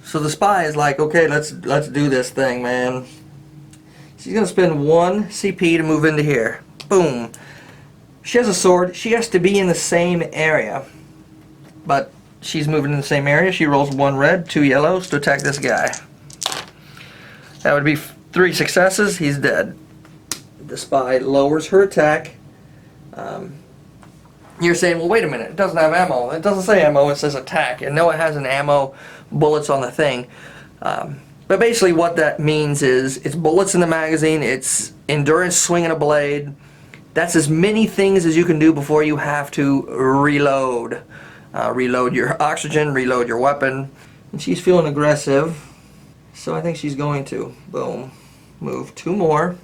So the spy is like, okay, let's do this thing, man. She's gonna spend 1 CP to move into here. Boom. She has a sword. She has to be in the same area. But she's moving in the same area. She rolls 1 red, 2 yellows to attack this guy. That would be 3 successes. He's dead. The spy lowers her attack. You're saying, well, wait a minute. It doesn't have ammo. It doesn't say ammo. It says attack. And no, it has an ammo bullets on the thing. But basically what that means is it's bullets in the magazine. It's endurance swinging a blade. That's as many things as you can do before you have to reload. Reload your oxygen, reload your weapon. And she's feeling aggressive. So I think she's going to, boom, move 2 more.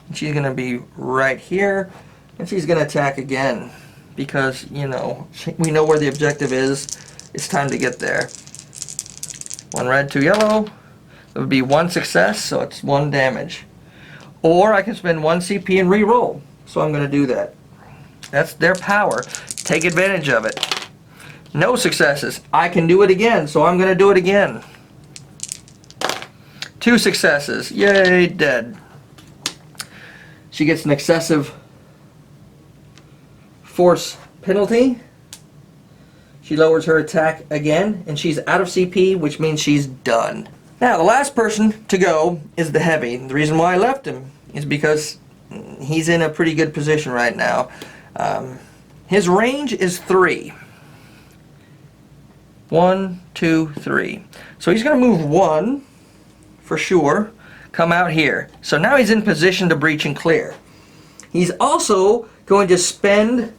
And she's going to be right here. And she's going to attack again. Because, you know, we know where the objective is. It's time to get there. 1 red, 2 yellow. It would be 1 success, so it's 1 damage. Or I can spend 1 CP and re-roll. So I'm going to do that. That's their power. Take advantage of it. No successes. I can do it again, so I'm going to do it again. 2 successes. Yay, dead. She gets an excessive force penalty. She lowers her attack again, and she's out of CP, which means she's done. Now, the last person to go is the heavy. The reason why I left him is because he's in a pretty good position right now. His range is 3. 1, 2, 3. So he's going to move 1 for sure. Come out here. So now he's in position to breach and clear. He's also going to spend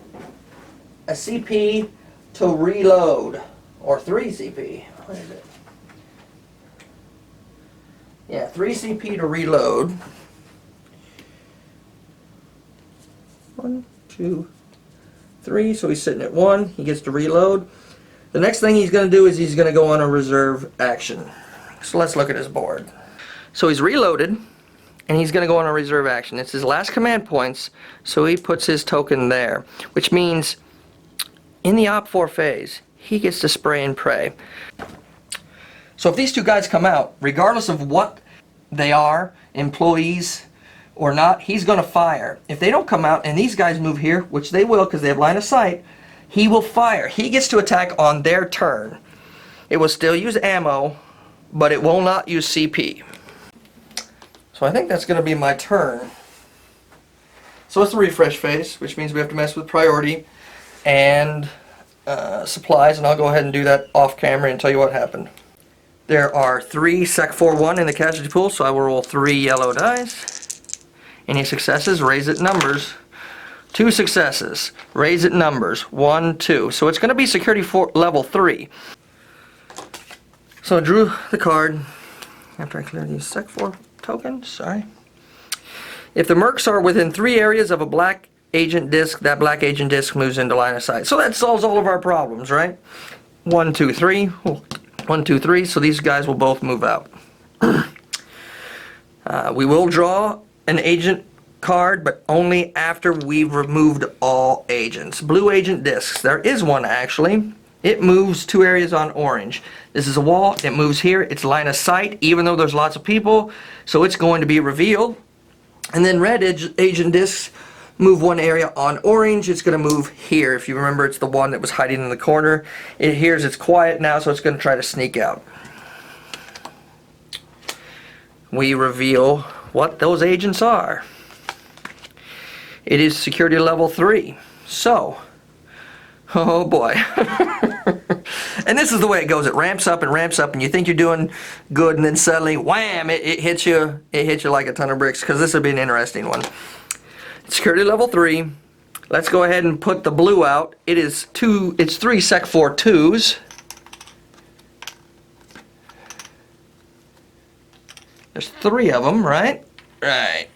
a CP to reload, or 3 CP. What is it? Yeah, 3 CP to reload. 1, 2, 3. So he's sitting at 1. He gets to reload. The next thing he's going to do is he's going to go on a reserve action. So let's look at his board. So he's reloaded, and he's going to go on a reserve action. It's his last command points, so he puts his token there, which means in the Op 4 phase, he gets to spray and pray. So if these 2 guys come out, regardless of what they are, employees or not, he's going to fire. If they don't come out and these guys move here, which they will because they have line of sight, he will fire. He gets to attack on their turn. It will still use ammo, but it will not use CP. So I think that's going to be my turn. So it's the refresh phase, which means we have to mess with priority and supplies, and I'll go ahead and do that off camera and tell you what happened. There are 3 Sec 4-1 in the casualty pool, so I will roll 3 yellow dice. Any successes, raise it numbers. 2 successes, raise it numbers. 1, 2. So it's going to be security level 3. So I drew the card after I clear these Sec 4 tokens. Sorry. If the mercs are within 3 areas of a black agent disc, that black agent disc moves into line of sight. So that solves all of our problems, right? 1, 2, 3. 1, 2, 3. So these guys will both move out. We will draw an agent card, but only after we've removed all agents. Blue agent discs. There is one actually. It moves 2 areas on orange. This is a wall. It moves here. It's line of sight, even though there's lots of people. So it's going to be revealed. And then red agent discs move 1 area on orange. It's going to move here. If you remember, it's the one that was hiding in the corner. It hears it's quiet now, so it's going to try to sneak out. We reveal what those agents are. It is security level 3. So, oh boy. And this is the way it goes. It ramps up, and you think you're doing good, and then suddenly, wham, it hits you. It hits you like a ton of bricks, because this would be an interesting one. Security level 3. Let's go ahead and put the blue out. It's 3 Sec 4 2s. There's 3 of them, right? Right.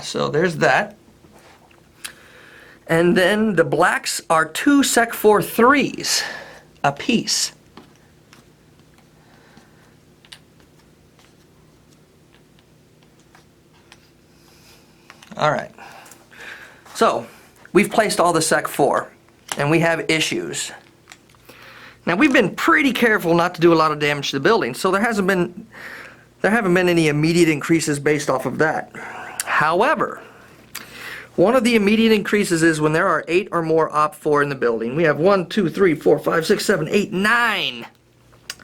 So there's that. And then the blacks are 2 Sec 4 3s apiece. Alright. So, we've placed all the Sec 4, and we have issues. Now we've been pretty careful not to do a lot of damage to the building, so there haven't been any immediate increases based off of that. However, one of the immediate increases is when there are 8 or more OP4 in the building. We have 1, 2, 3, 4, 5, 6, 7, 8, 9.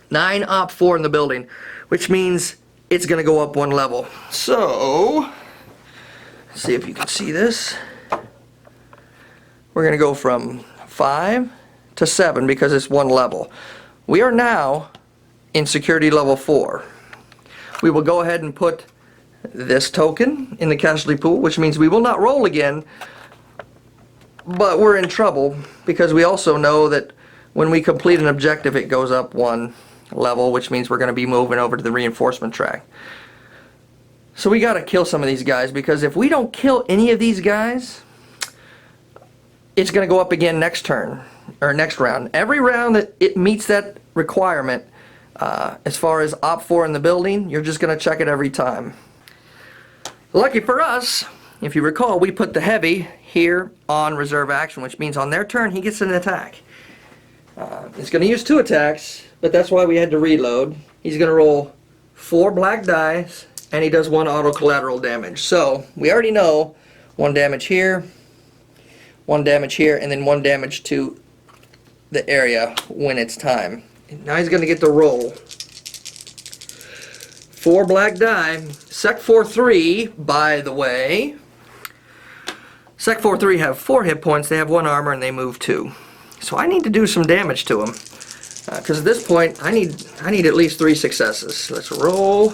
9 OP4 in the building, which means it's going to go up 1 level. So, let's see if you can see this. We're going to go from 5 to 7 because it's 1 level. We are now in security level 4. We will go ahead and put this token in the casualty pool, which means we will not roll again, but we're in trouble because we also know that when we complete an objective it goes up 1 level, which means we're going to be moving over to the reinforcement track. So we got to kill some of these guys, because if we don't kill any of these guys, it's going to go up again next turn, or next round. Every round that it meets that requirement, as far as OP4 in the building, you're just going to check it every time. Lucky for us, if you recall, we put the heavy here on reserve action, which means on their turn he gets an attack. He's going to use 2 attacks, but that's why we had to reload. He's going to roll 4 black dice, and he does 1 auto collateral damage. So we already know 1 damage here, 1 damage here, and then 1 damage to the area when it's time. Now he's going to get the roll. 4 black die. Sec 4-3, by the way. Sec 4-3 have 4 hit points, they have 1 armor, and they move 2. So I need to do some damage to him. Because at this point, I need at least 3 successes. Let's roll.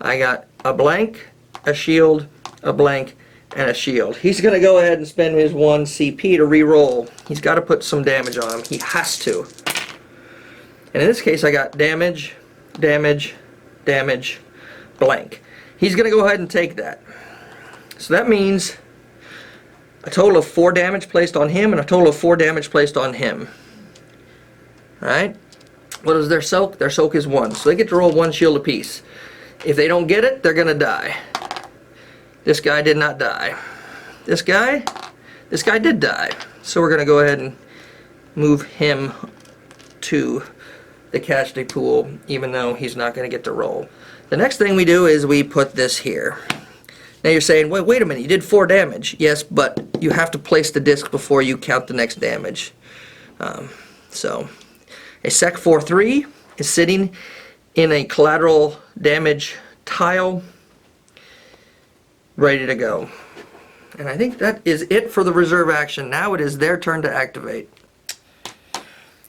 I got a blank, a shield, a blank, and a shield. He's going to go ahead and spend his 1 CP to re-roll. He's got to put some damage on him. He has to. And in this case, I got damage, damage, damage, blank. He's going to go ahead and take that. So that means a total of 4 damage placed on him and a total of 4 damage placed on him. Alright? What is their soak? Their soak is 1. So they get to roll 1 shield apiece. If they don't get it, they're going to die. This guy did not die. This guy did die. So we're going to go ahead and move him to the casualty pool, even though he's not going to get to roll. The next thing we do is we put this here. Now you're saying, wait a minute, you did 4 damage. Yes, but you have to place the disc before you count the next damage. So a Sec 4-3 is sitting in a collateral damage tile, ready to go. And I think that is it for the reserve action. Now it is their turn to activate.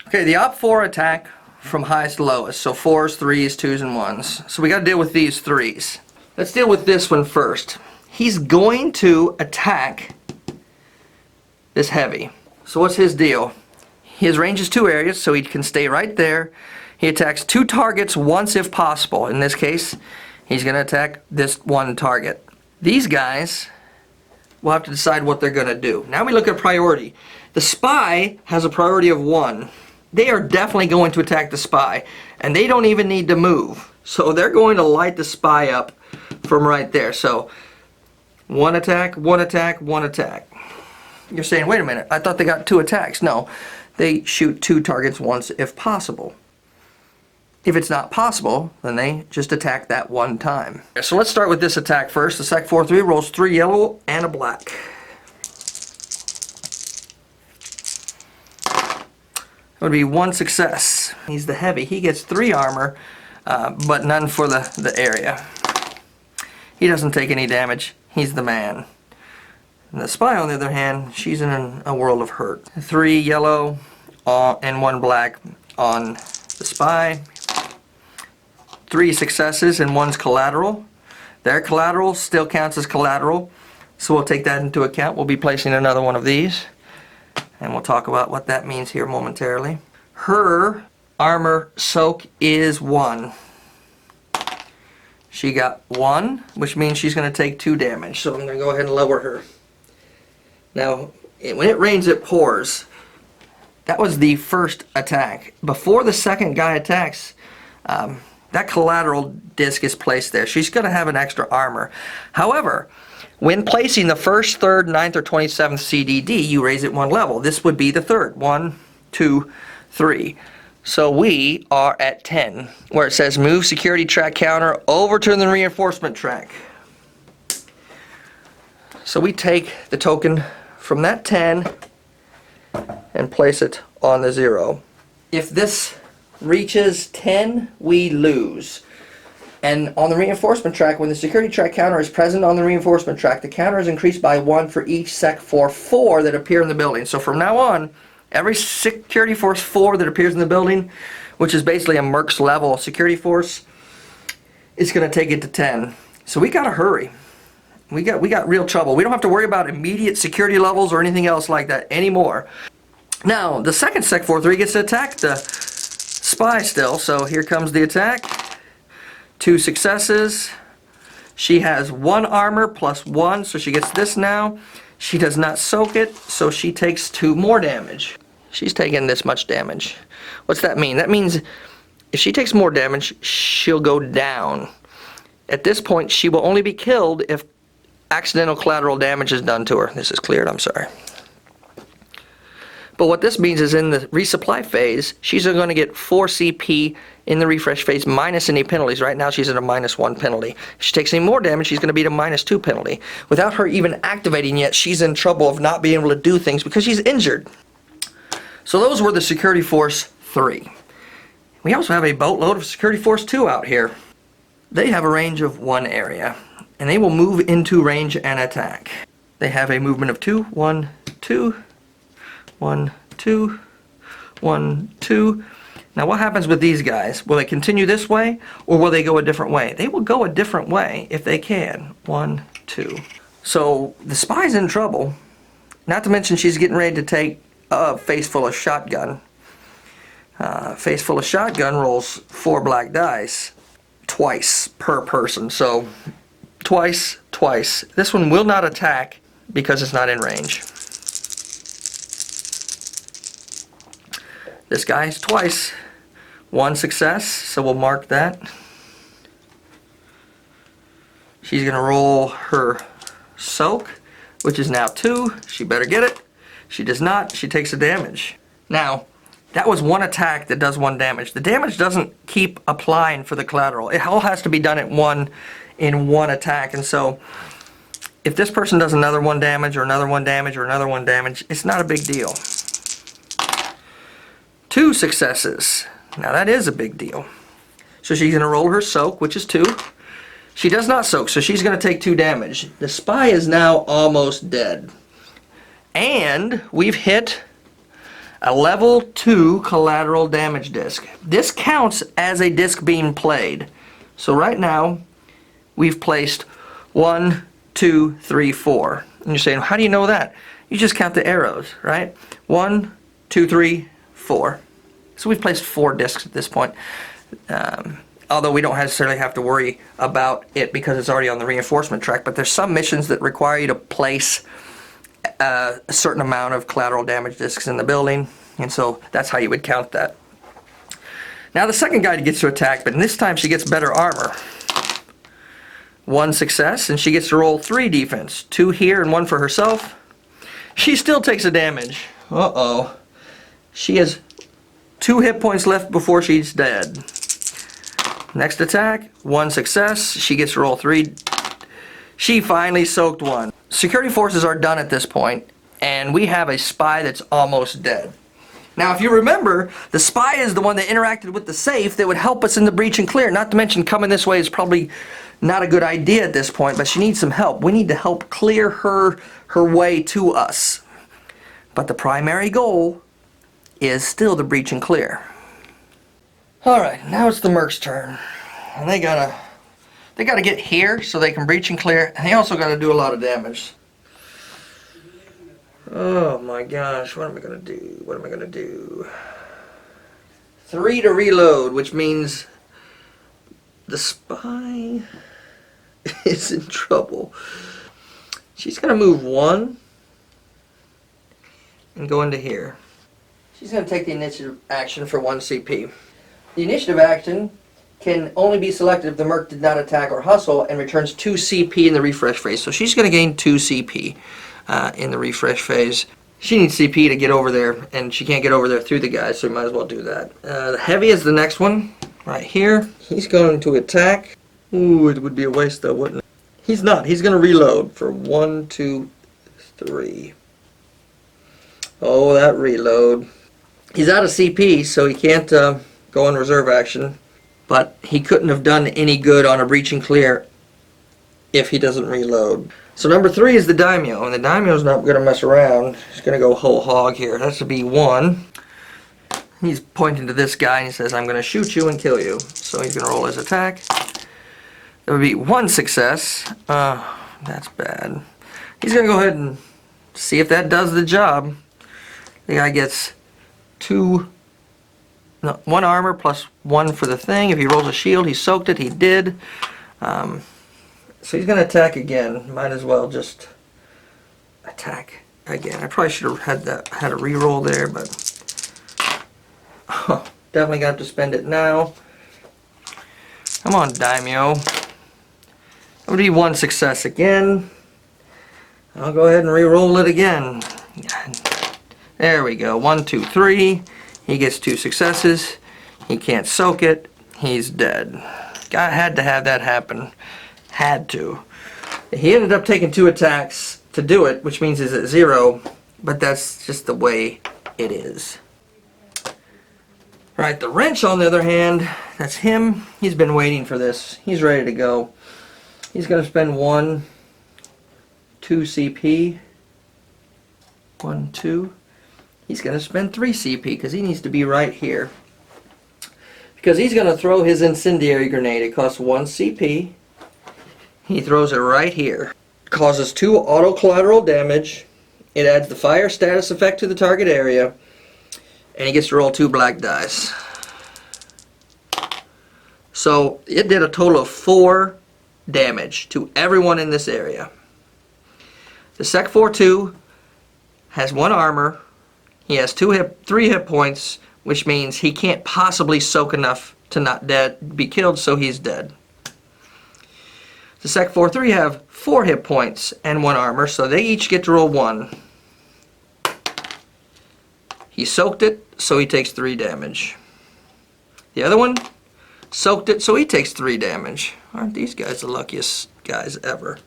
Okay, the OP4 attack from highest to lowest. So 4s, 3s, 2s, and 1s. So we got to deal with these 3s. Let's deal with this one first. He's going to attack this heavy. So what's his deal? His range is 2 areas, so he can stay right there. He attacks 2 targets once if possible. In this case, he's going to attack this 1 target. These guys will have to decide what they're going to do. Now we look at priority. The spy has a priority of 1. They are definitely going to attack the spy, and they don't even need to move. So they're going to light the spy up from right there. So 1 attack, 1 attack, 1 attack. You're saying, wait a minute, I thought they got 2 attacks. No, they shoot 2 targets once if possible. If it's not possible, then they just attack that 1 time. So let's start with this attack first. The Sec 4-3 rolls 3 yellow and a black. That would be 1 success. He's the heavy. He gets 3 armor, but none for the area. He doesn't take any damage. He's the man. And the spy, on the other hand, she's in a world of hurt. 3 yellow and 1 black on the spy. 3 successes and 1's collateral. Their collateral still counts as collateral, so we'll take that into account. We'll be placing another one of these, and we'll talk about what that means here momentarily. Her armor soak is 1. She got 1, which means she's going to take 2 damage, so I'm going to go ahead and lower her. Now, when it rains, it pours. That was the first attack. Before the second guy attacks, that collateral disc is placed there. She's going to have an extra armor. However, when placing the 1st, 3rd, 9th, or 27th CDD, you raise it 1 level. This would be the 3rd. 1, 2, 3. So we are at 10, where it says move security track counter over to the reinforcement track. So we take the token from that 10 and place it on the 0. If this reaches 10, we lose. And on the reinforcement track, when the security track counter is present on the reinforcement track, the counter is increased by 1 for each Sec Force 4 that appear in the building. So from now on, every security force 4 that appears in the building, which is basically a MERCS level security force, is going to take it to 10. So we got to hurry. We got real trouble. We don't have to worry about immediate security levels or anything else like that anymore. Now, the second Sec Force 3 gets to attack the spy still. So here comes the attack. 2 successes. She has 1 armor plus 1, so she gets this now. She does not soak it, so she takes 2 more damage. She's taking this much damage. What's that mean? That means if she takes more damage, she'll go down. At this point, she will only be killed if accidental collateral damage is done to her. This is cleared, I'm sorry. But what this means is in the resupply phase, she's going to get 4 CP in the refresh phase minus any penalties. Right now she's at a -1 penalty. If she takes any more damage, she's going to be at a -2 penalty. Without her even activating yet, she's in trouble of not being able to do things because she's injured. So those were the Security Force 3. We also have a boatload of Security Force 2 out here. They have a range of 1 area, and they will move into range and attack. They have a movement of 2, 1, 2, 1, 2, 1, 2. Now what happens with these guys? Will they continue this way, or will they go a different way? They will go a different way if they can. 1, 2. So the spy's in trouble. Not to mention she's getting ready to take a face full of shotgun. Face full of shotgun rolls 4 black dice twice per person. So twice, twice. This one will not attack because it's not in range. This guy's twice. 1 success, so we'll mark that. She's going to roll her soak, which is now 2. She better get it. She does not. She takes a damage. Now, that was 1 attack that does 1 damage. The damage doesn't keep applying for the collateral. It all has to be done in one attack. And so, if this person does another 1 damage, or another 1 damage, or another 1 damage, it's not a big deal. 2 successes. Now that is a big deal. So she's going to roll her soak, which is 2. She does not soak, so she's going to take 2 damage. The spy is now almost dead. And we've hit a level 2 collateral damage disc. This counts as a disc being played. So right now, we've placed 1, 2, 3, 4. And you're saying, how do you know that? You just count the arrows, right? 1, 2, 3, 4. So we've placed 4 discs at this point. Although we don't necessarily have to worry about it because it's already on the reinforcement track. But there's some missions that require you to place a certain amount of collateral damage discs in the building. And so that's how you would count that. Now the second guy gets to attack, but this time she gets better armor. 1 success, and she gets to roll 3 defense. 2 here and 1 for herself. She still takes a damage. Uh-oh. She has 2 hit points left before she's dead. Next attack, 1 success. She gets to roll 3. She finally soaked 1. Security forces are done at this point, and we have a spy that's almost dead. Now, if you remember, the spy is the one that interacted with the safe that would help us in the breach and clear. Not to mention coming this way is probably not a good idea at this point, but she needs some help. We need to help clear her way to us. But the primary goal is still the breach and clear. Alright, now it's the MERCS turn. And they gotta get here so they can breach and clear, and they also gotta do a lot of damage. Oh my gosh, what am I gonna do? What am I gonna do? 3 to reload, which means the spy is in trouble. She's gonna move 1 and go into here. She's going to take the initiative action for 1 CP. The initiative action can only be selected if the merc did not attack or hustle and returns 2 CP in the refresh phase. So she's going to gain 2 CP in the refresh phase. She needs CP to get over there, and she can't get over there through the guys, so we might as well do that. The heavy is the next one, right here. He's going to attack. Ooh, it would be a waste though, wouldn't it? He's not. He's going to reload for 1, 2, 3. Oh, that reload. He's out of CP, so he can't go on reserve action. But he couldn't have done any good on a breach and clear if he doesn't reload. So number 3 is the daimyo, and the daimyo's not going to mess around. He's going to go whole hog here. That's a B1. He's pointing to this guy and he says, I'm going to shoot you and kill you. So he's going to roll his attack. That would be 1 success. That's bad. He's going to go ahead and see if that does the job. The guy gets 1 armor plus 1 for the thing. If he rolls a shield, he soaked it. He did. So he's going to attack again. Might as well just attack again. I probably should have had a reroll there, but definitely got to spend it now. Come on, daimyo. That would be 1 success again. I'll go ahead and re-roll it again. There we go. 1, 2, 3. He gets 2 successes. He can't soak it. He's dead. Guy had to have that happen. Had to. He ended up taking 2 attacks to do it, which means he's at 0, but that's just the way it is. Right, the wrench on the other hand, that's him. He's been waiting for this. He's ready to go. He's going to spend 1, 2 CP. 1, 2. He's going to spend 3 CP because he needs to be right here. Because he's going to throw his incendiary grenade. It costs 1 CP. He throws it right here. Causes 2 auto collateral damage. It adds the fire status effect to the target area. And he gets to roll 2 black dice. So it did a total of 4 damage to everyone in this area. The Sec 4-2 has 1 armor. He has 3 hit points, which means he can't possibly soak enough to not be killed, so he's dead. The Sec 4-3 have 4 hit points and 1 armor, so they each get to roll 1. He soaked it, so he takes 3 damage. The other one soaked it, so he takes 3 damage. Aren't these guys the luckiest guys ever?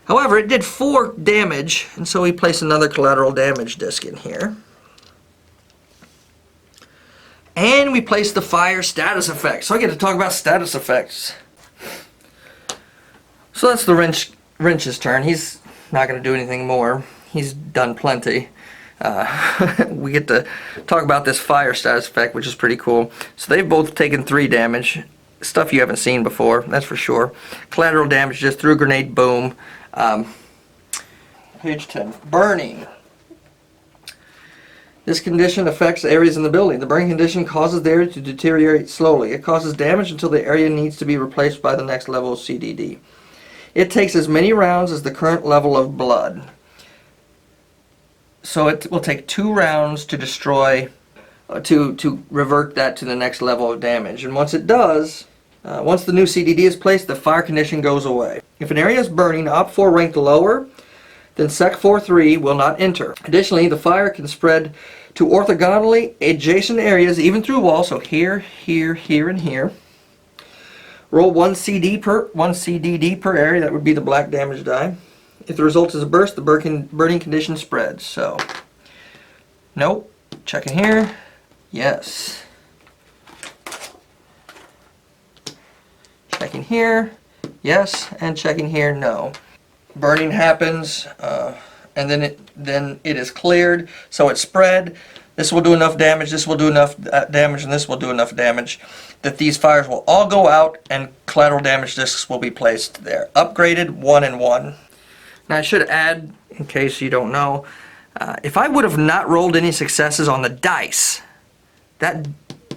However, it did 4 damage, and so we place another collateral damage disc in here. And we place the fire status effect. So I get to talk about status effects. So that's the wrench's turn. He's not going to do anything more. He's done plenty. We get to talk about this fire status effect, which is pretty cool. So they've both taken 3 damage. Stuff you haven't seen before, that's for sure. Collateral damage, just threw a grenade, boom. Page 10. Burning. This condition affects areas in the building. The burning condition causes the area to deteriorate slowly. It causes damage until the area needs to be replaced by the next level of CDD. It takes as many rounds as the current level of blood. So it will take 2 rounds to destroy, to revert that to the next level of damage. And once it does, once the new CDD is placed, the fire condition goes away. If an area is burning, Op4 ranked lower, then Sec 4-3 will not enter. Additionally, the fire can spread to orthogonally adjacent areas, even through walls, so here, here, here, and here. Roll 1 CDD per area, that would be the black damage die. If the result is a burst, the burning condition spreads. So, nope. Checking here. Yes. Checking here. Yes. And checking here. No. Burning happens, and then it is cleared. So it's spread. This will do enough damage. This will do enough damage, and this will do enough damage that these fires will all go out, and collateral damage discs will be placed there. Upgraded 1 and 1. Now I should add, in case you don't know, if I would have not rolled any successes on the dice, that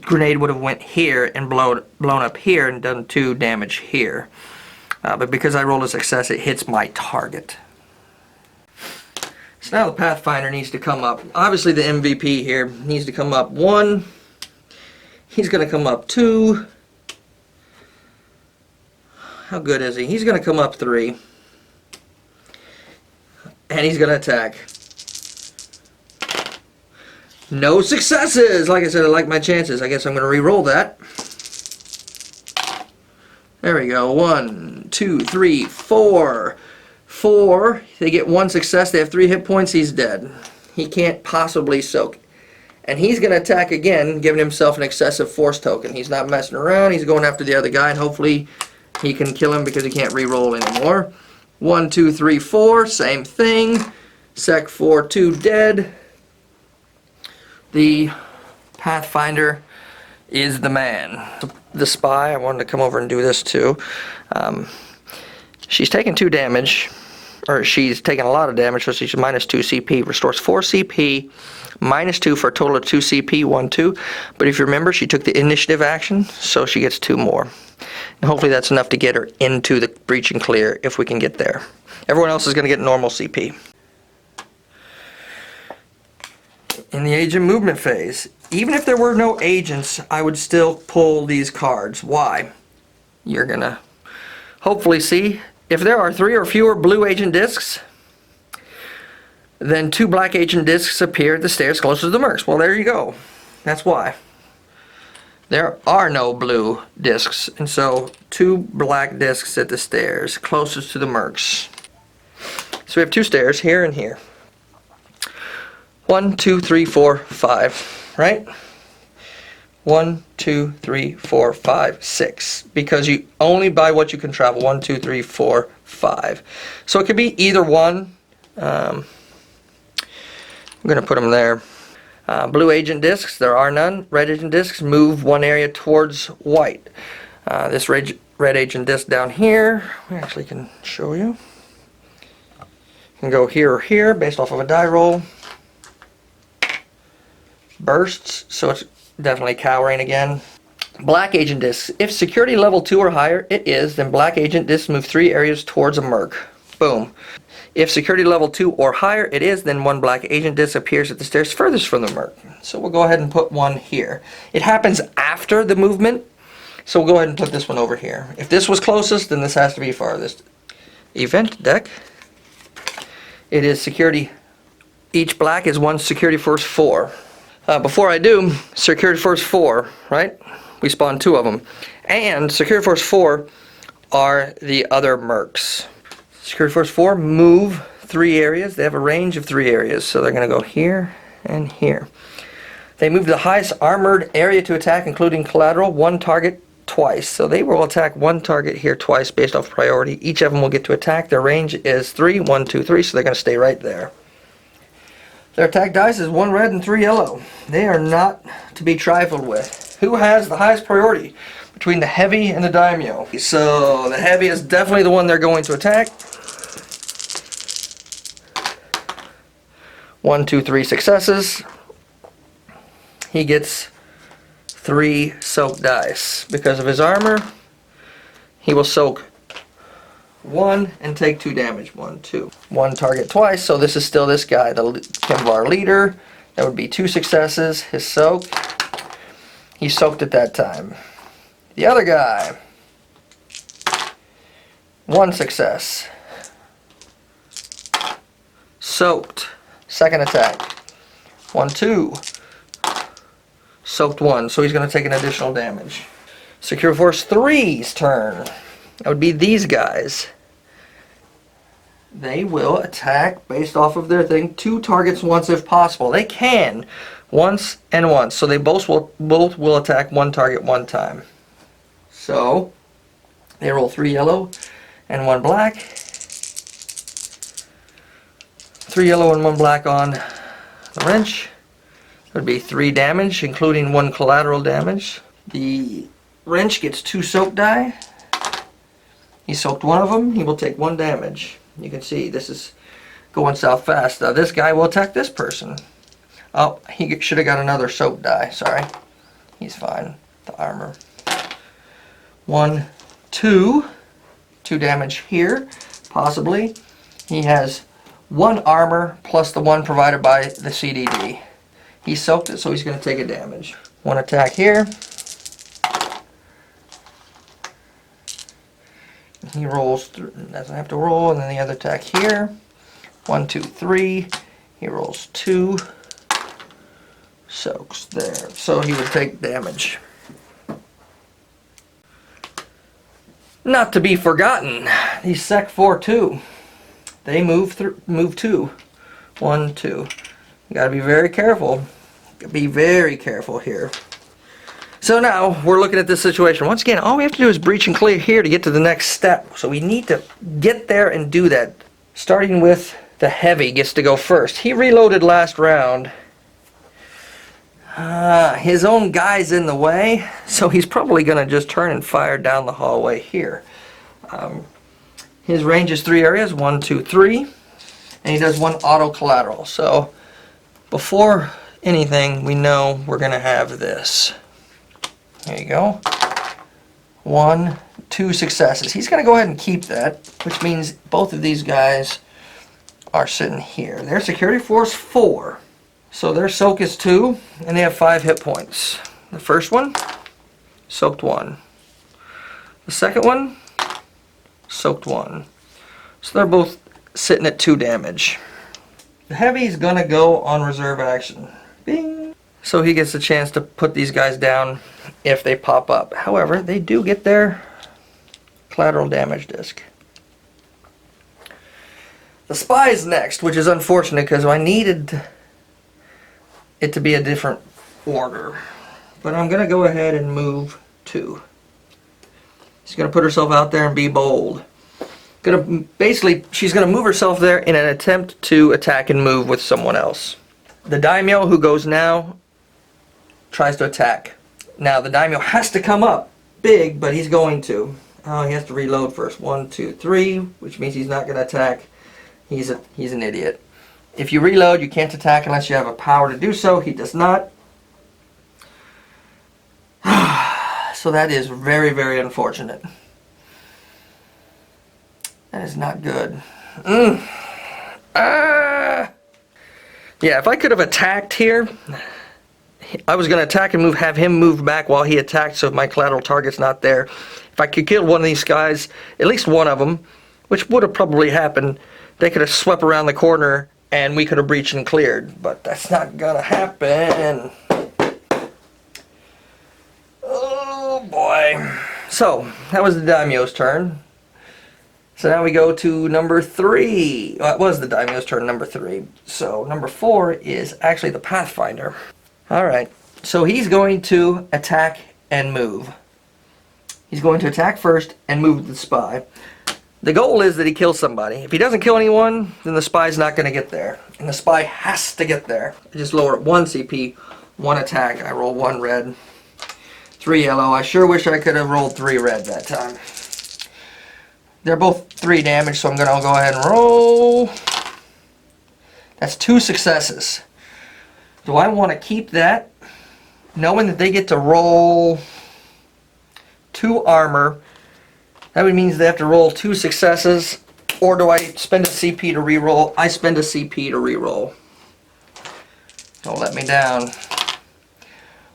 grenade would have went here and blown up here and done 2 damage here. But because I rolled a success, it hits my target. So now the Pathfinder needs to come up. Obviously the MVP here needs to come up 1. He's going to come up 2. How good is he? He's going to come up 3. And he's going to attack. No successes! Like I said, I like my chances. I guess I'm going to re-roll that. There we go. 1, 2, 3, 4. 4. They get 1 success. They have 3 hit points. He's dead. He can't possibly soak. And he's going to attack again, giving himself an excessive force token. He's not messing around. He's going after the other guy, and hopefully he can kill him because he can't re-roll anymore. 1, 2, 3, 4. Same thing. Sec 4, 2 dead. The Pathfinder is the man. The spy, I wanted to come over and do this too. She's taking 2 damage, or she's taking a lot of damage, so she's minus 2 CP. Restores 4 CP, minus 2 for a total of 2 CP, 1, 2. But if you remember, she took the initiative action, so she gets 2 more. And hopefully that's enough to get her into the breach and clear if we can get there. Everyone else is going to get normal CP. In the agent movement phase, even if there were no agents, I would still pull these cards. Why? You're going to hopefully see if there are 3 or fewer blue agent discs, then 2 black agent discs appear at the stairs closest to the MERCS. Well, there you go. That's why. There are no blue discs, and so 2 black discs at the stairs closest to the MERCS. So we have 2 stairs here and here. 1, 2, 3, 4, 5, right? 1, 2, 3, 4, 5, 6. Because you only by what you can travel. 1, 2, 3, 4, 5. So it could be either one. I'm going to put them there. Blue agent discs, there are none. Red agent discs, move 1 area towards white. This red agent disc down here, we actually can show you. Can go here or here based off of a die roll. Bursts, so it's definitely cowering again. Black agent discs. If security level 2 or higher, it is, then black agent discs move 3 areas towards a MERC. Boom. If security level 2 or higher, it is, then 1 black agent disc appears at the stairs furthest from the MERC. So we'll go ahead and put 1 here. It happens after the movement, so we'll go ahead and put this one over here. If this was closest, then this has to be farthest. Event deck. It is security. Each black is 1 security force 4. Before I do, security force 4, right? We spawn 2 of them. And security force 4 are the other MERCs. Security force 4 move 3 areas. They have a range of 3 areas, so they're going to go here and here. They move to the highest armored area to attack, including collateral, 1 target twice. So they will attack 1 target here twice based off priority. Each of them will get to attack. Their range is 3, 1, 2, 3, so they're going to stay right there. Their attack dice is 1 red and 3 yellow. They are not to be trifled with. Who has the highest priority between the heavy and the daimyo? So the heavy is definitely the one they're going to attack. 1, 2, 3 successes. He gets 3 soak dice. Because of his armor, he will soak 1 and take 2 damage. 1, 2. 1 target twice, so this is still this guy, the Kimvar leader. That would be 2 successes. His soak. He soaked at that time. The other guy, 1 success. Soaked. Second attack. 1, 2. Soaked 1, so he's going to take an additional damage. Secure Force 3's turn. That would be these guys. They will attack based off of their thing 2 targets once if possible. They can once and once. So they both will attack 1 target 1 time. So they roll 3 yellow and 1 black. 3 yellow and 1 black on the wrench. That would be 3 damage, including 1 collateral damage. The wrench gets 2 soak die. He soaked 1 of them. He will take 1 damage. You can see this is going south fast. This guy will attack this person. Oh, he should have got another soak die. Sorry. He's fine. The armor. 1, 2. 2 damage here, possibly. He has 1 armor plus the 1 provided by the CDD. He soaked it, so he's going to take a damage. 1 attack here. He rolls through, doesn't have to roll, and then the other attack here. 1, 2, 3. He rolls 2. soaks there. So he would take damage. Not to be forgotten, these Sec 4-2. They move 2. 1, 2. You gotta be very careful. Be very careful here. So now we're looking at this situation. Once again, all we have to do is breach and clear here to get to the next step. So we need to get there and do that. Starting with the heavy gets to go first. He reloaded last round. His own guy's in the way, so he's probably going to just turn and fire down the hallway here. His range is 3 areas, 1, 2, 3, and he does 1 auto collateral. So before anything, we know we're going to have this. There you go. 1, 2 successes. He's going to go ahead and keep that, which means both of these guys are sitting here. Their security force 4. So their soak is 2, and they have 5 hit points. The first one, soaked 1. The second one, soaked 1. So they're both sitting at 2 damage. The heavy's gonna go on reserve action. Bing! So he gets a chance to put these guys down if they pop up. However, they do get their collateral damage disc. The spy's next, which is unfortunate because I needed it to be a different order. But I'm going to go ahead and move 2. She's going to put herself out there and be bold. Basically, she's going to move herself there in an attempt to attack and move with someone else. The daimyo who goes now tries to attack. Now the daimyo has to come up big, but he's going to. Oh, he has to reload first. 1, 2, 3, which means he's not going to attack. He's an idiot. If you reload, you can't attack unless you have a power to do so. He does not. So that is very, very unfortunate. That is not good. Yeah, if I could have attacked here, I was going to attack and have him move back while he attacked so my collateral target's not there. If I could kill one of these guys, at least one of them, which would have probably happened, they could have swept around the corner and we could have breached and cleared, but that's not gonna happen. Oh boy. So, that was the daimyo's turn. So now we go to number 3. Well, it was the daimyo's turn, number 3. So, number 4 is actually the Pathfinder. Alright, so he's going to attack and move. He's going to attack first and move the spy. The goal is that he kills somebody. If he doesn't kill anyone, then the spy's not going to get there. And the spy has to get there. I just lower 1 CP, 1 attack. I roll 1 red, 3 yellow. I sure wish I could have rolled 3 red that time. They're both 3 damage, so I'm going to go ahead and roll. That's 2 successes. Do I want to keep that, knowing that they get to roll 2 armor? That would mean they have to roll 2 successes, or do I spend a CP to reroll? I spend a CP to reroll. Don't let me down.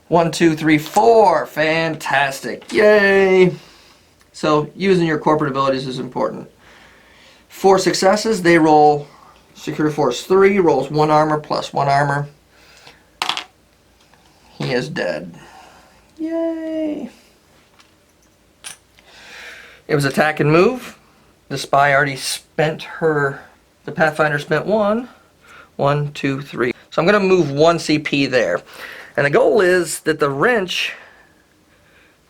1, 2, 3, 4. Fantastic. Yay! So using your corporate abilities is important. 4 successes, they roll Secure Force 3, rolls 1 armor plus 1 armor. He is dead. Yay! It was attack and move. The spy already spent the Pathfinder spent 1. 1, 2, 3. So I'm going to move 1 CP there. And the goal is that the wrench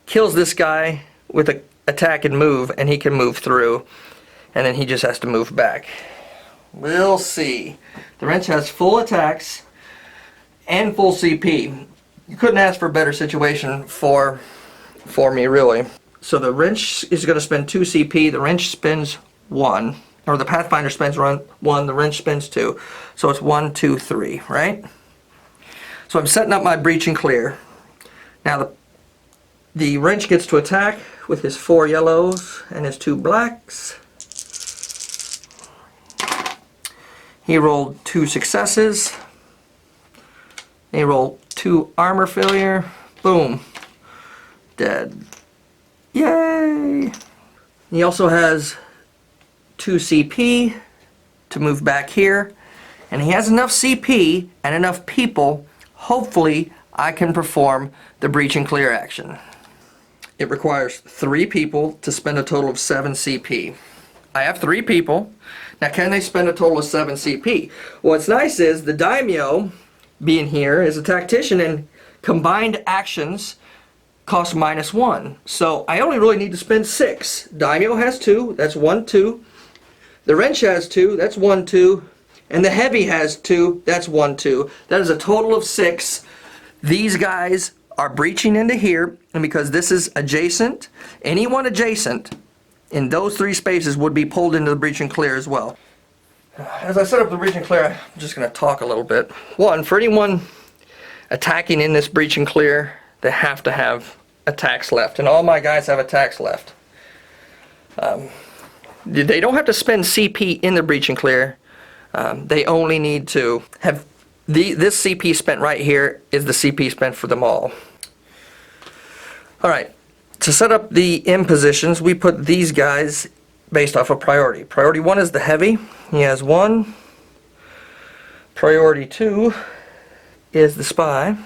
kills this guy with an attack and move, and he can move through. And then he just has to move back. We'll see. The wrench has full attacks and full CP. You couldn't ask for a better situation for me, really. So the wrench is going to spend 2 CP, the wrench spends 1, or the Pathfinder spends 1, the wrench spends 2. So it's 1, 2, 3, right? So I'm setting up my breach and clear. Now the wrench gets to attack with his 4 yellows and his 2 blacks. He rolled 2 successes. He rolled 2 armor failure. Boom. Dead. Yay! He also has 2 CP to move back here. And he has enough CP and enough people hopefully I can perform the breach and clear action. It requires 3 people to spend a total of 7 CP. I have 3 people. Now, can they spend a total of 7 CP? What's nice is the daimyo, being here, is a tactician, and combined actions cost -1. So I only really need to spend 6. Daimyo has 2, that's 1, 2. The wrench has 2, that's 1, 2. And the heavy has 2, that's 1, 2. That is a total of 6. These guys are breaching into here, and because this is adjacent, anyone adjacent in those 3 spaces would be pulled into the breach and clear as well. As I set up the breach and clear, I'm just going to talk a little bit. One, for anyone attacking in this breach and clear, they have to have attacks left, and all my guys have attacks left. They don't have to spend CP in the breach and clear. They only need to have this CP spent right here is the CP spent for them all. Alright, to set up the M positions, we put these guys based off of priority. Priority 1 is the heavy. He has 1. Priority 2 is the spy.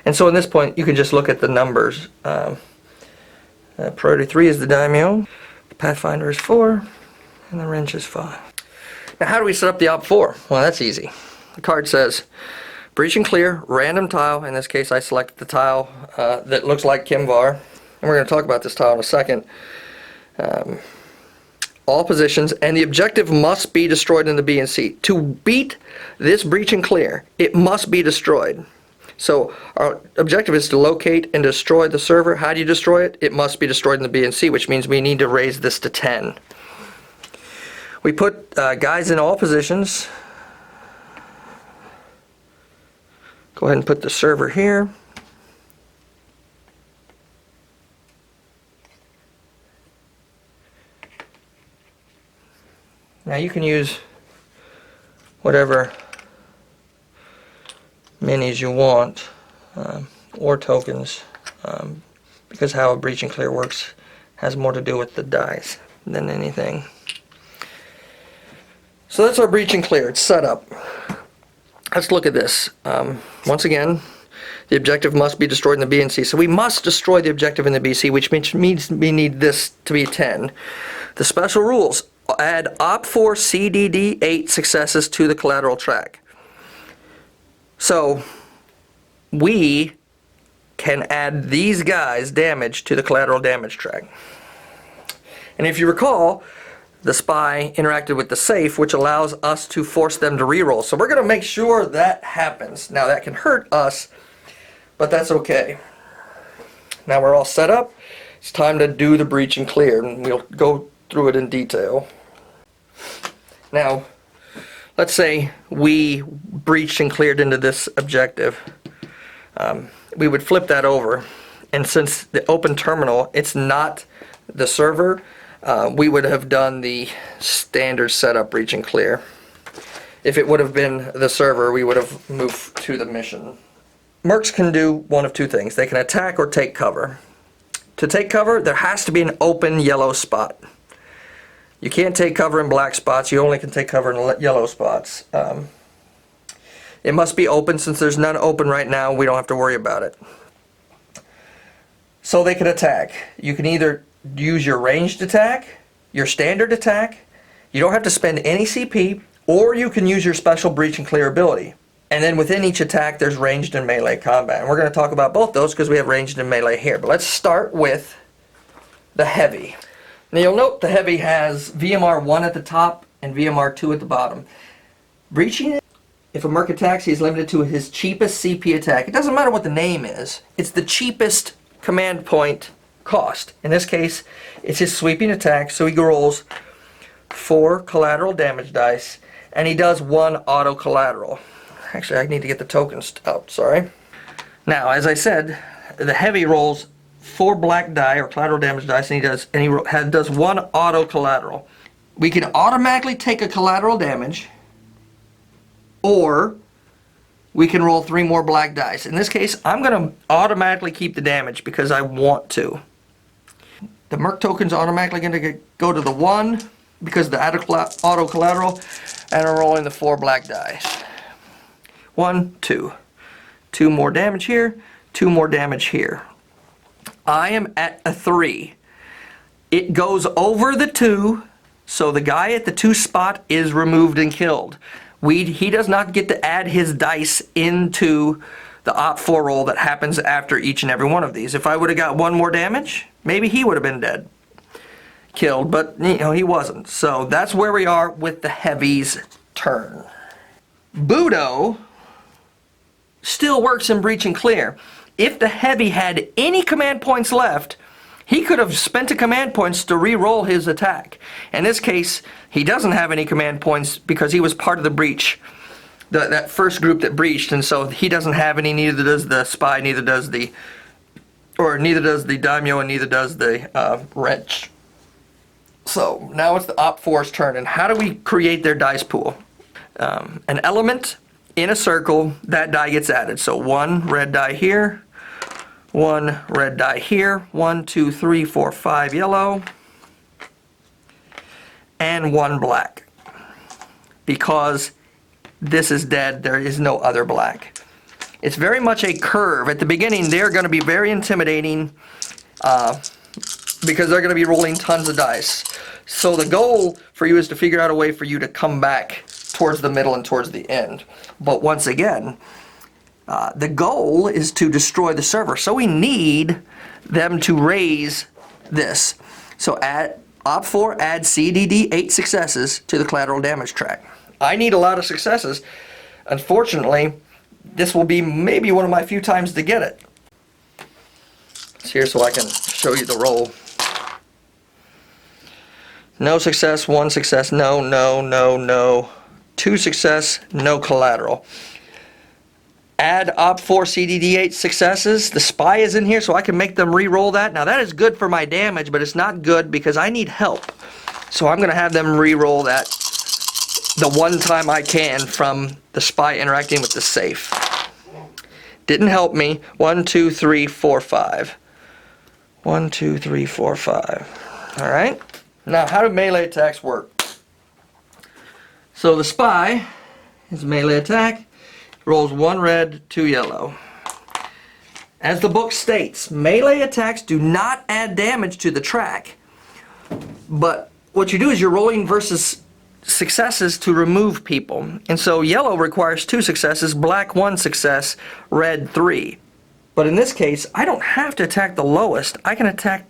And so in this point, you can just look at the numbers. Priority 3 is the daimyo. The pathfinder is 4. And the wrench is 5. Now, how do we set up the op 4? Well, that's easy. The card says breach and clear, random tile. In this case, I selected the tile that looks like Kimvar. And we're going to talk about this tile in a second. All positions, and the objective must be destroyed in the B and C. To beat this breach and clear, it must be destroyed. So our objective is to locate and destroy the server. How do you destroy it? It must be destroyed in the B and C, which means we need to raise this to 10. We put guys in all positions. Go ahead and put the server here. Now you can use whatever minis you want, or tokens, because how a breach and clear works has more to do with the dice than anything. So that's our breach and clear. It's set up. Let's look at this. Once again, the objective must be destroyed in the B and C. So we must destroy the objective in the BC, which means we need this to be 10. The special rules: add op4 CDD 8 successes to the collateral track. So we can add these guys' damage to the collateral damage track. And if you recall, the spy interacted with the safe, which allows us to force them to reroll. So we're going to make sure that happens. Now that can hurt us, but that's okay. Now we're all set up. It's time to do the breach and clear, and we'll go through it in detail. Now, let's say we breached and cleared into this objective. We would flip that over, and since the open terminal, it's not the server, we would have done the standard setup breach and clear. If it would have been the server, we would have moved to the mission. Mercs can do one of 2 things. They can attack or take cover. To take cover, there has to be an open yellow spot. You can't take cover in black spots. You only can take cover in yellow spots. It must be open. Since there's none open right now, we don't have to worry about it. So they can attack. You can either use your ranged attack, your standard attack. You don't have to spend any CP, or you can use your special breach and clear ability. And then within each attack, there's ranged and melee combat. And we're going to talk about both those because we have ranged and melee here. But let's start with the heavy. Now you'll note the heavy has VMR 1 at the top and VMR 2 at the bottom. Breaching it, if a merc attacks, he's limited to his cheapest CP attack. It doesn't matter what the name is. It's the cheapest command point cost. In this case, it's his sweeping attack, so he rolls 4 collateral damage dice, and he does 1 auto collateral. Actually, I need to get the tokens out, sorry. Now, as I said, the heavy rolls 4 black die or collateral damage dice, and he does 1 auto collateral. We can automatically take a collateral damage, or we can roll 3 more black dice. In this case, I'm going to automatically keep the damage because I want to. The merc token's automatically going to go to the 1 because of the auto collateral, and I'm rolling the 4 black dice. 1, 2. 2 more damage here, 2 more damage here. I am at a 3. It goes over the 2, so the guy at the 2 spot is removed and killed. He does not get to add his dice into the Op4 roll that happens after each and every one of these. If I would have got 1 more damage, maybe he would have been dead. Killed, but you know, he wasn't. So that's where we are with the heavy's turn. Budo still works in Breach and Clear. If the heavy had any command points left, he could have spent a command points to re-roll his attack. In this case, he doesn't have any command points because he was part of the breach, that first group that breached, and so he doesn't have any. Neither does the spy, neither does the daimyo, and neither does the wrench. So now it's the Op4's turn, and how do we create their dice pool? An element in a circle, that die gets added. So 1 red die here, 1 red die here, 1, 2, 3, 4, 5 yellow, and 1 black. Because this is dead, there is no other black. It's very much a curve. At the beginning, they're going to be very intimidating because they're going to be rolling tons of dice. So the goal for you is to figure out a way for you to come back towards the middle and towards the end. But once again, the goal is to destroy the server. So we need them to raise this. So add Op4, add CDD 8 successes to the collateral damage track. I need a lot of successes. Unfortunately, this will be maybe one of my few times to get it. It's here so I can show you the roll. No success, 1 success, no, no, no, no. 2 success, no collateral. Add Op4 CDD8 successes. The spy is in here so I can make them re-roll that. Now that is good for my damage, but it's not good because I need help. So I'm going to have them re-roll that the one time I can from the spy interacting with the safe. Didn't help me. 1, 2, 3, 4, 5. 1, 2, 3, 4, 5. Alright. Now how do melee attacks work? So the spy, his melee attack, rolls 1 red, 2 yellow. As the book states, melee attacks do not add damage to the track. But what you do is you're rolling versus successes to remove people. And so yellow requires 2 successes, black 1 success, red 3. But in this case, I don't have to attack the lowest. I can attack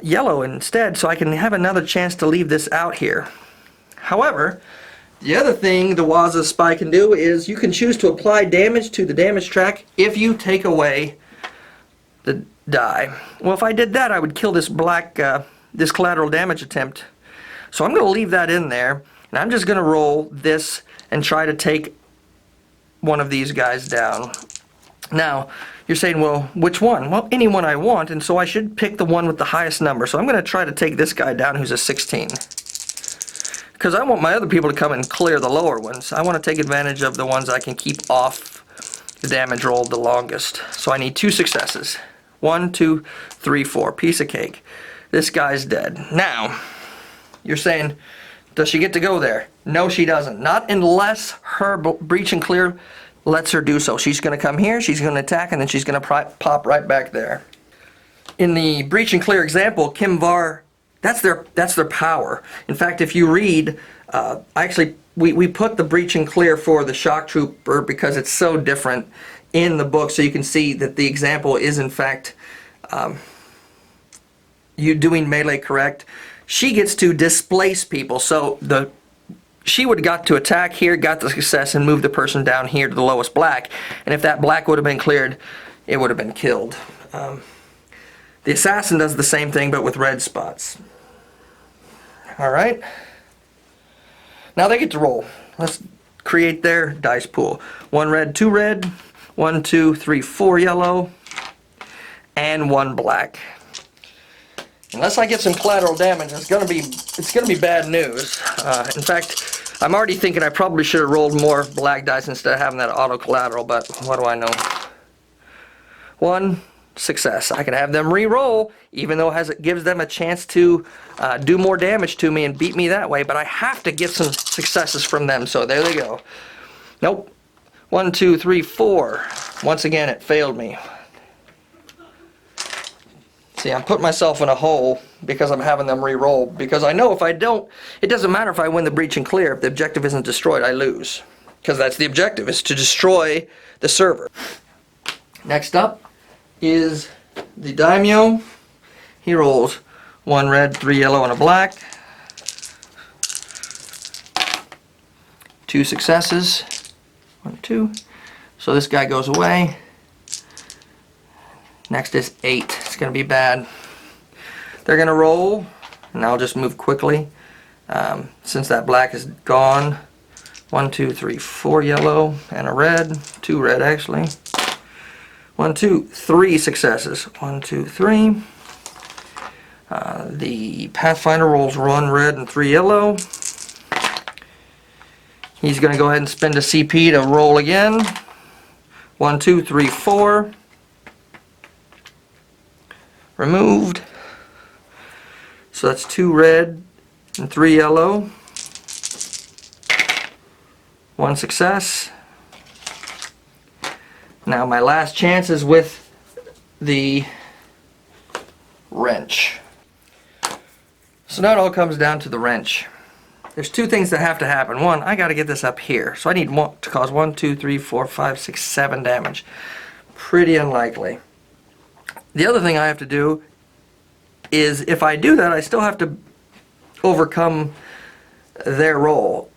yellow instead, so I can have another chance to leave this out here. However, the other thing the Waza Spy can do is you can choose to apply damage to the damage track if you take away the die. Well, if I did that, I would kill this black, this collateral damage attempt. So I'm going to leave that in there, and I'm just going to roll this and try to take one of these guys down. Now, you're saying, well, which one? Well, any one I want, and so I should pick the one with the highest number. So I'm going to try to take this guy down who's a 16. Because I want my other people to come and clear the lower ones. I want to take advantage of the ones I can keep off the damage roll the longest. So I need 2 successes. 1, 2, 3, 4. Piece of cake. This guy's dead. Now, you're saying, does she get to go there? No, she doesn't. Not unless her breach and clear lets her do so. She's going to come here, she's going to attack, and then she's going to pop right back there. In the breach and clear example, Kim Var, that's their power. In fact, if you read, we put the breach and clear for the shock trooper because it's so different in the book, so you can see that the example is in fact you doing melee correct. She gets to displace people, so she would have got to attack here, got the success, and move the person down here to the lowest black. And if that black would have been cleared, it would have been killed. The assassin does the same thing, but with red spots. Alright. Now they get to roll. Let's create their dice pool. 1 red, 2 red, 1, 2, 3, 4 yellow, and 1 black. Unless I get some collateral damage, it's gonna be bad news. In fact, I'm already thinking I probably should have rolled more black dice instead of having that auto collateral, but what do I know? 1 success. I can have them re-roll, even though it gives them a chance to do more damage to me and beat me that way, but I have to get some successes from them, so there they go. Nope. 1, 2, 3, 4. Once again, it failed me. See, I'm putting myself in a hole because I'm having them re-roll. Because I know if I don't, it doesn't matter if I win the breach and clear. If the objective isn't destroyed, I lose. Because that's the objective, is to destroy the server. Next up is the daimyo. He rolls 1 red, 3 yellow, and a black. 2 successes. 1, 2. So this guy goes away. Next is 8. It's going to be bad. They're going to roll, and I'll just move quickly. Since that black is gone, 1, 2, 3, 4 yellow and a red. 2 red actually. 1, 2, 3 successes. 1, 2, 3. The Pathfinder rolls 1 red and 3 yellow. He's going to go ahead and spend a CP to roll again. 1, 2, 3, 4. Removed. So that's 2 red and 3 yellow. 1 success. Now my last chance is with the wrench. So now it all comes down to the wrench. There's 2 things that have to happen. 1, I got to get this up here. So I need to cause 1, 2, 3, 4, 5, 6, 7 damage. Pretty unlikely. The other thing I have to do is, if I do that, I still have to overcome their roll.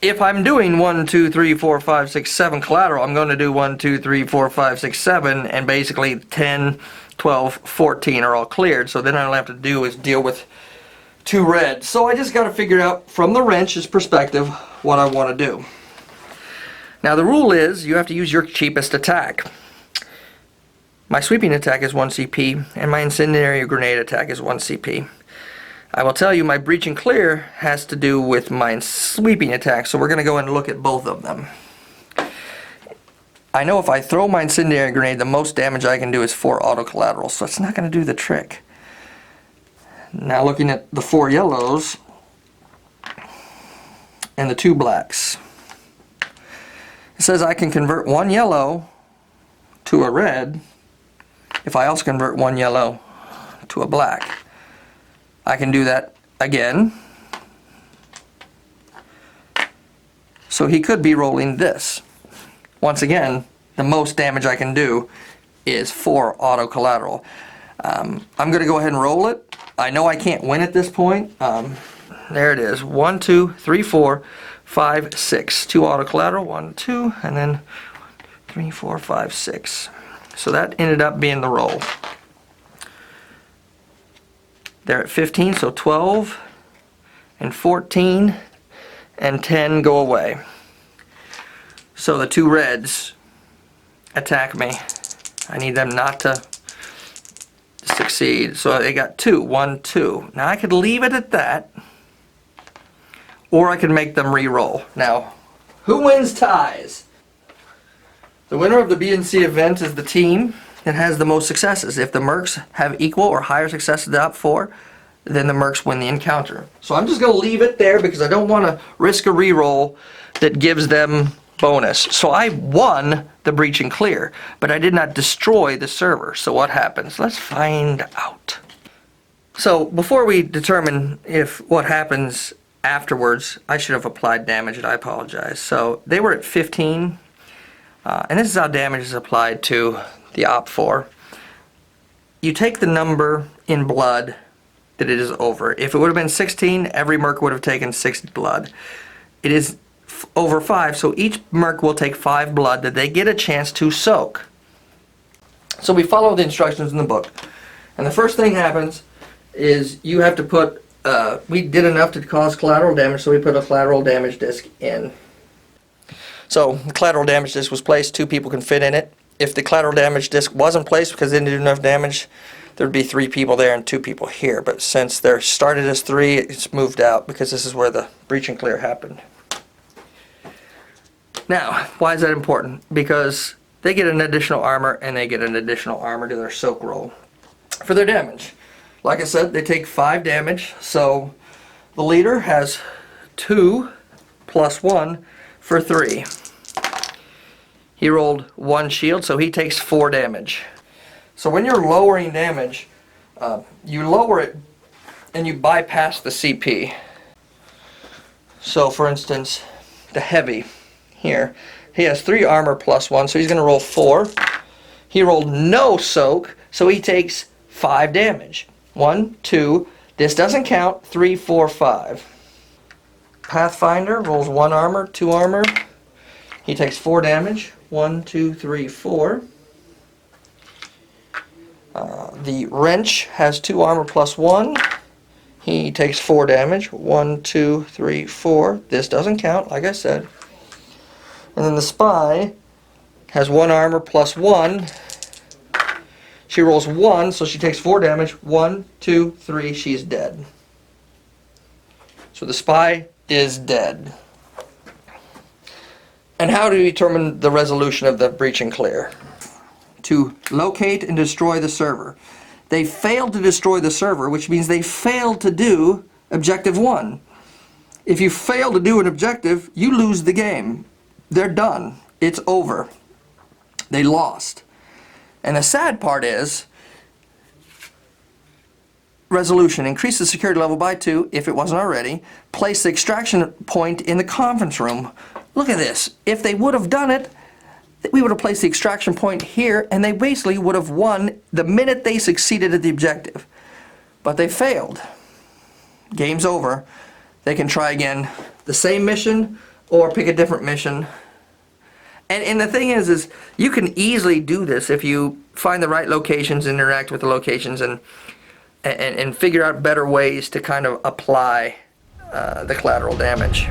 If I'm doing 1, 2, 3, 4, 5, 6, 7 collateral, I'm going to do 1, 2, 3, 4, 5, 6, 7, and basically 10, 12, 14 are all cleared. So then all I have to do is deal with 2 red. So I just got to figure out from the wrench's perspective what I want to do. Now the rule is you have to use your cheapest attack. My sweeping attack is 1 CP, and my incendiary grenade attack is 1 CP. I will tell you my breach and clear has to do with my sweeping attack, so we're going to go and look at both of them. I know if I throw my incendiary grenade, the most damage I can do is 4 auto collateral, so it's not going to do the trick. Now looking at the 4 yellows and the 2 blacks. It says I can convert 1 yellow to a red if I also convert 1 yellow to a black. I can do that again. So he could be rolling this. Once again, the most damage I can do is 4 auto collateral. I'm going to go ahead and roll it. I know I can't win at this point. There it is. 1, 2, 3, 4, 5, 6. 2 auto collateral. 1, 2, and then 3, 4, 5, 6. So that ended up being the roll. They're at 15, so 12 and 14 and 10 go away. So the 2 reds attack me. I need them not to succeed. So they got 2, 1, 2. Now I could leave it at that, or I could make them re-roll. Now, who wins ties? The winner of the B and C event is the team that has the most successes. If the Mercs have equal or higher success to the top 4, then the Mercs win the encounter. So I'm just going to leave it there because I don't want to risk a reroll that gives them bonus. So I won the breach and clear, but I did not destroy the server. So what happens? Let's find out. So before we determine if what happens afterwards, I should have applied damage, and I apologize. So they were at 15. And this is how damage is applied to the OP4. You take the number in blood that it is over. If it would have been 16, every Merc would have taken 6 blood. It is over 5, so each Merc will take 5 blood that they get a chance to soak. So we follow the instructions in the book. And the first thing happens is you have to put, we did enough to cause collateral damage, so we put a collateral damage disc in. So the collateral damage disc was placed, 2 people can fit in it. If the collateral damage disc wasn't placed because they didn't do enough damage, there'd be 3 people there and 2 people here. But since they're started as 3, it's moved out because this is where the breach and clear happened. Now, why is that important? Because they get an additional armor and they get an additional armor to their soak roll for their damage. Like I said, they take 5 damage, so the leader has 2 plus 1 for 3. He rolled 1 shield, so he takes 4 damage. So when you're lowering damage, you lower it and you bypass the CP. So for instance, the heavy here, he has 3 armor plus 1, so he's going to roll 4. He rolled no soak, so he takes 5 damage. 1, 2, this doesn't count, 3, 4, 5. Pathfinder rolls 1 armor, 2 armor. He takes 4 damage. 1, 2, 3, 4. The wrench has 2 armor plus 1. He takes 4 damage. 1, 2, 3, 4. This doesn't count, like I said. And then the spy has 1 armor plus 1. She rolls 1, so she takes 4 damage. 1, 2, 3, she's dead. So the spy is dead. And how do you determine the resolution of the breach and clear? To locate and destroy the server. They failed to destroy the server, which means they failed to do objective 1. If you fail to do an objective, you lose the game. They're done. It's over. They lost. And the sad part is, resolution, increase the security level by 2 if it wasn't already. Place the extraction point in the conference room. Look at this. If they would have done it, we would have placed the extraction point here, and they basically would have won the minute they succeeded at the objective. But they failed. Game's over. They can try again. The same mission, or pick a different mission. And the thing is you can easily do this if you find the right locations, interact with the locations, and figure out better ways to kind of apply the collateral damage.